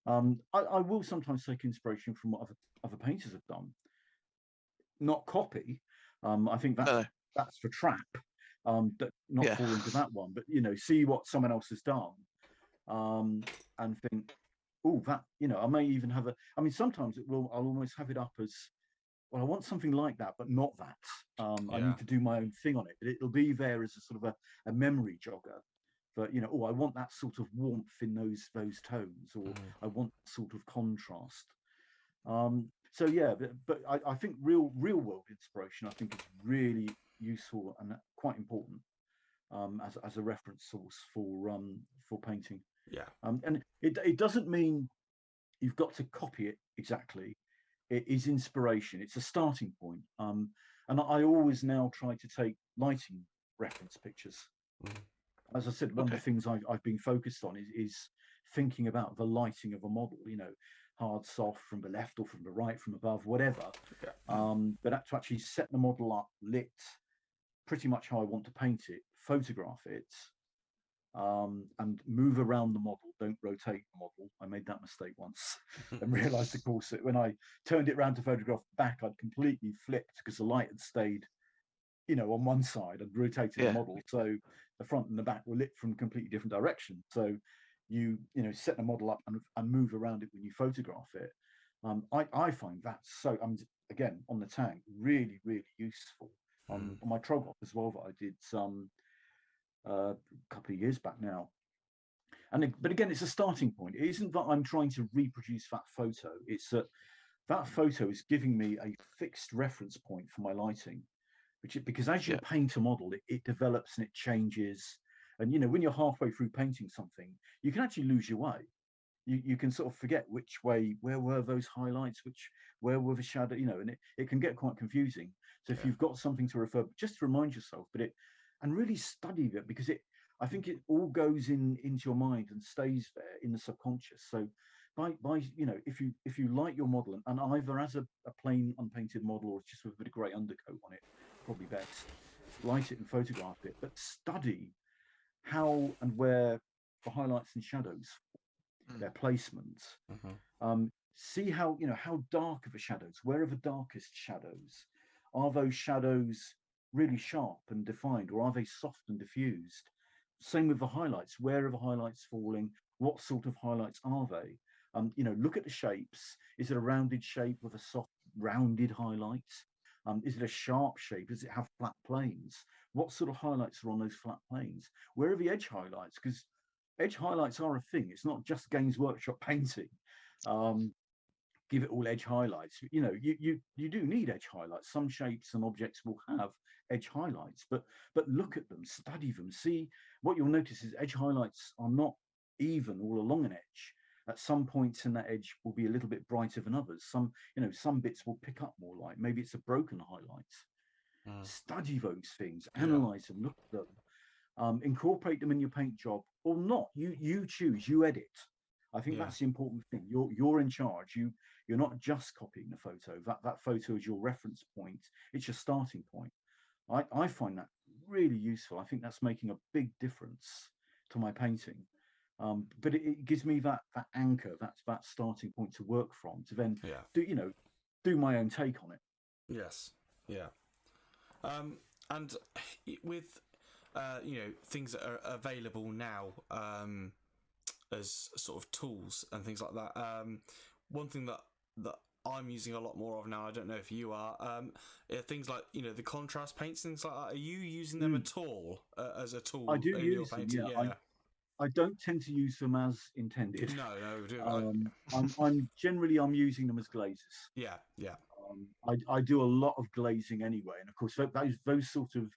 I will sometimes take inspiration from what other painters have done. Not copy. I think that's for trap. Not fall into that one, but see what someone else has done, and think, oh, that I may even have I mean, sometimes I'll almost have it up as, well, I want something like that, but not that. I need to do my own thing on it. But it'll be there as a sort of a memory jogger. But I want that sort of warmth in those tones, or I want sort of contrast. So yeah, but I think real world inspiration, I think, is really useful and quite important, as a reference source for painting. And it doesn't mean you've got to copy it exactly. It is inspiration. It's a starting point. And I always now try to take lighting reference pictures. As I said, one of the things I've been focused on is thinking about the lighting of a model, hard, soft, from the left or from the right, from above, whatever. But to actually set the model up, lit, pretty much how I want to paint it, photograph it, and move around the model. Don't rotate the model. I made that mistake once and realized, of course, that when I turned it around to photograph back, I'd completely flipped because the light had stayed, on one side. I'd rotated the model, so the front and the back were lit from a completely different direction. So you set the model up and move around it when you photograph it. I find that so, again, on the tank, really, really useful. On my Trogloff as well, that I did a couple of years back now. But again, it's a starting point. It isn't that I'm trying to reproduce that photo. It's that photo is giving me a fixed reference point for my lighting, because as you paint a model, it develops and it changes. And when you're halfway through painting something, you can actually lose your way. You can sort of forget where were those highlights, where were the shadow, and it can get quite confusing. So if you've got something to refer, just to remind yourself, and really study that, because I think it all goes into your mind and stays there in the subconscious. So by if you light your model, and either as a plain unpainted model or just with a bit of grey undercoat on it, probably best, light it and photograph it, but study how and where the highlights and shadows, their placement. See how dark are the shadows, where are the darkest shadows, are those shadows really sharp and defined, or are they soft and diffused? same with the highlights. Where are the highlights falling? What sort of highlights are they? Look at the shapes. Is it a rounded shape with a soft rounded highlight? Is it a sharp shape? Does it have flat planes? What sort of highlights are on those flat planes? Where are the edge highlights? Because edge highlights are a thing. It's not just Games Workshop painting. Give it all edge highlights. You do need edge highlights. Some shapes and objects will have edge highlights, but look at them, study them, see. What you'll notice is edge highlights are not even all along an edge. At some points in that edge will be a little bit brighter than others. Some bits will pick up more light. Maybe it's a broken highlight. Study those things, analyze them, look at them, incorporate them in your paint job or not. You choose, you edit. I think that's the important thing. You're in charge. You're not just copying the photo. That photo is your reference point. It's your starting point. I find that really useful. I think that's making a big difference to my painting. But it gives me that anchor, that starting point to work from, to then do my own take on it. Yes. Yeah. And with things that are available now as sort of tools and things like that. One thing that I'm using a lot more of now, I don't know if you are, things like the contrast paints, things like that. Are you using them at all as a tool? I do in use your painting? them. Yeah. I don't tend to use them as intended. No. I'm generally using them as glazes. Yeah. I do a lot of glazing anyway, and of course those sort of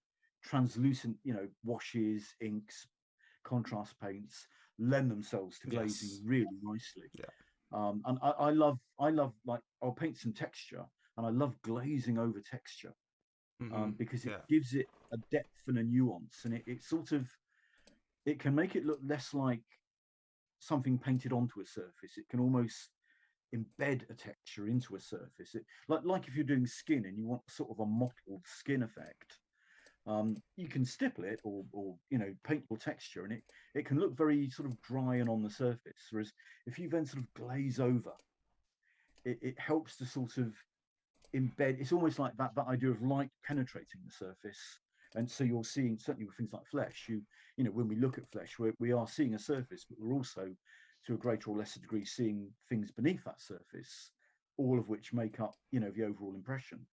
translucent, washes, inks, contrast paints lend themselves to glazing really nicely. Yeah. And I love like I'll paint some texture, and I love glazing over texture because it gives it a depth and a nuance, and it can make it look less like something painted onto a surface. It can almost embed a texture into a surface. Like if you're doing skin and you want sort of a mottled skin effect, you can stipple it or paint your texture, and it can look very sort of dry and on the surface. Whereas if you then sort of glaze over, it helps to sort of embed. It's almost like that idea of light penetrating the surface. And so you're seeing, certainly with things like flesh, when we look at flesh, we are seeing a surface, but we're also, to a greater or lesser degree, seeing things beneath that surface, all of which make up, the overall impression.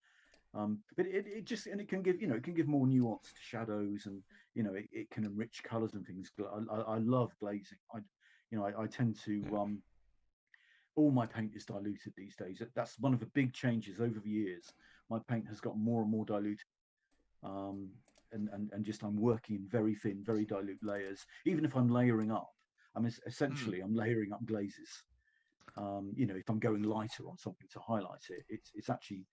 But it can give more nuance to shadows, and it can enrich colours and things. I love glazing. I tend to all my paint is diluted these days. That's one of the big changes over the years. My paint has got more and more diluted. And just I'm working in very thin, very dilute layers. Even if I'm layering up, I'm layering up glazes. If I'm going lighter on something to highlight it, it's actually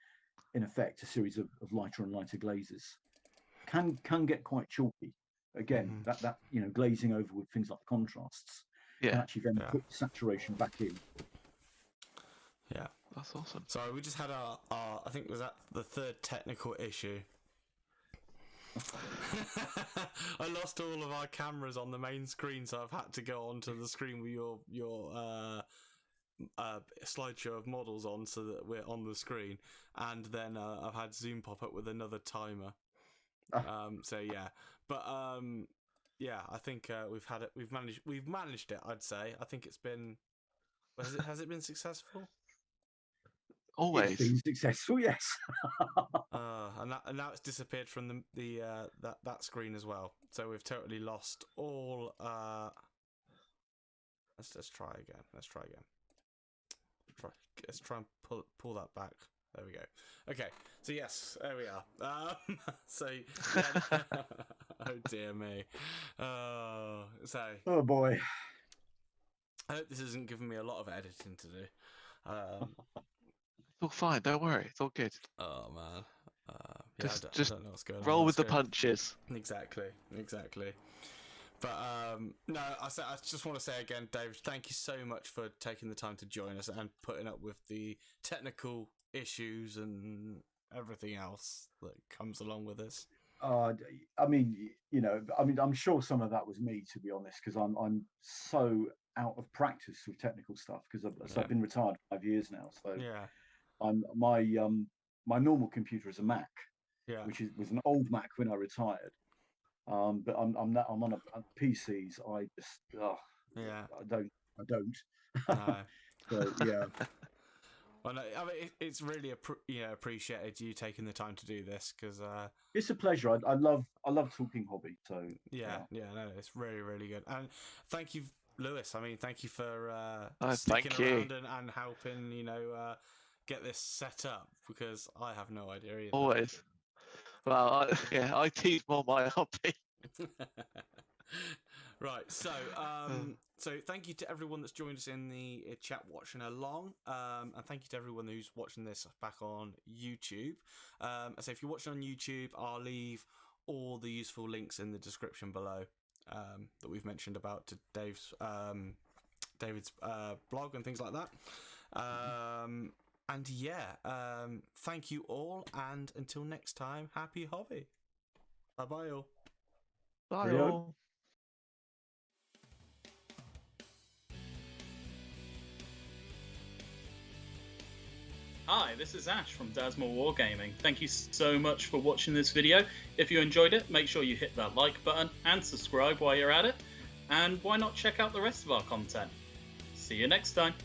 in effect a series of lighter and lighter glazes. Can get quite chalky. Again, that glazing over with things like contrasts can actually then put saturation back in. Yeah, that's awesome. Sorry, we just had our I think was that the third technical issue. I lost all of our cameras on the main screen, so I've had to go onto the screen with your slideshow of models on, so that we're on the screen, and then I've had Zoom pop up with another timer. So yeah, but I think we've managed it. I'd say. I think it's been. Has it been successful? Always. It's been successful, yes. And now it's disappeared from the that screen as well. So we've totally lost all. Let's try again. Let's try and pull that back. There we go. Okay. So yes, there we are. Oh dear me. Oh boy. I hope this isn't giving me a lot of editing to do. It's all fine. Don't worry. It's all good. Oh man. Just I don't know what's going on. Roll with the punches. Exactly. But no, I just want to say again, Dave, thank you so much for taking the time to join us and putting up with the technical issues and everything else that comes along with this. I'm sure some of that was me, to be honest, because I'm so out of practice with technical stuff because I've been retired 5 years now. So my normal computer is a Mac, which was an old Mac when I retired. But I'm on a PCs. I just Yeah. I don't. No. So yeah. Well, no, I mean, it's really appreciated you taking the time to do this because It's a pleasure. I love talking hobby. So no, it's really, really good. And thank you, Lewis. I mean, thank you for sticking thank you. around and helping, get this set up because I have no idea either. Always. Well, I tease more my hobby. Right, so thank you to everyone that's joined us in the chat watching along, and thank you to everyone who's watching this back on YouTube. So if you're watching on YouTube, I'll leave all the useful links in the description below that we've mentioned about to David's blog and things like that. And thank you all, and until next time, happy hobby. Bye all. Bye all. Hi, this is Ash from Daz Wargaming. Thank you so much for watching this video. If you enjoyed it, make sure you hit that like button and subscribe while you're at it. And why not check out the rest of our content? See you next time.